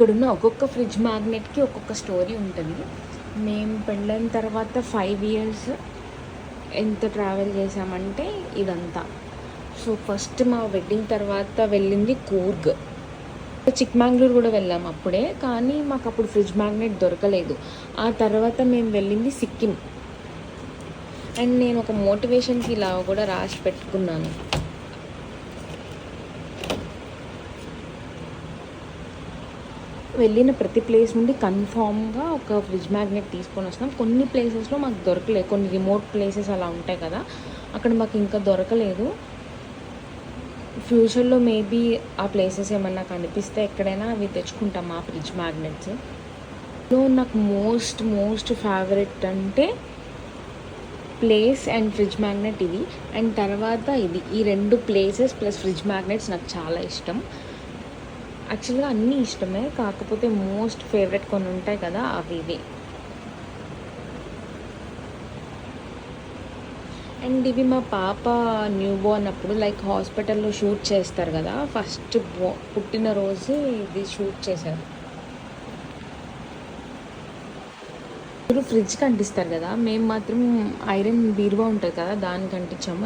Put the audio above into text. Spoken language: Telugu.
ఇక్కడున్న ఒక్కొక్క ఫ్రిడ్జ్ మ్యాగ్నెట్కి ఒక్కొక్క స్టోరీ ఉంటుంది. మేము పెళ్ళైన తర్వాత 5 ఇయర్స్ ఎంత ట్రావెల్ చేసామంటే ఇదంతా. సో ఫస్ట్ మా వెడ్డింగ్ తర్వాత వెళ్ళింది కూర్గ్, చిక్మంగళూరు కూడా వెళ్ళాము అప్పుడే, కానీ మాకు అప్పుడు ఫ్రిడ్జ్ మ్యాగ్నెట్ దొరకలేదు. ఆ తర్వాత మేము వెళ్ళింది సిక్కిం. అండ్ నేను ఒక మోటివేషన్కి ఇలా కూడా రాసి పెట్టుకున్నాను. వెళ్ళిన ప్రతి ప్లేస్ నుండి కన్ఫామ్గా ఒక ఫ్రిడ్జ్ మ్యాగ్నెట్ తీసుకొని వస్తాం. కొన్ని ప్లేసెస్లో మాకు దొరకలేదు, కొన్ని రిమోట్ ప్లేసెస్ అలా ఉంటాయి కదా, అక్కడ మాకు ఇంకా దొరకలేదు. ఫ్యూచర్లో మేబీ ఆ ప్లేసెస్ ఏమన్నా కనిపిస్తే ఎక్కడైనా అవి తెచ్చుకుంటాం ఆ ఫ్రిడ్జ్ మ్యాగ్నెట్స్. నాకు మోస్ట్ ఫేవరెట్ అంటే ప్లేస్ అండ్ ఫ్రిడ్జ్ మ్యాగ్నెట్ ఇది. అండ్ తర్వాత ఇది, ఈ 2 ప్లేసెస్ ప్లస్ ఫ్రిడ్జ్ మ్యాగ్నెట్స్ నాకు చాలా ఇష్టం. యాక్చువల్గా అన్నీ ఇష్టమే, కాకపోతే మోస్ట్ ఫేవరెట్ కొన్ని ఉంటాయి కదా, అవి ఇవి. అండ్ ఇవి మా పాప న్యూ బోర్న్ అప్పుడు లైక్ హాస్పిటల్లో షూట్ చేస్తారు కదా, ఫస్ట్ పుట్టినరోజు ఇది షూట్ చేశారు. మీరు ఫ్రిడ్జ్కి అంటిస్తారు కదా, మేము మాత్రం ఐరన్ బీరువా ఉంటుంది కదా దానికి అంటించాము.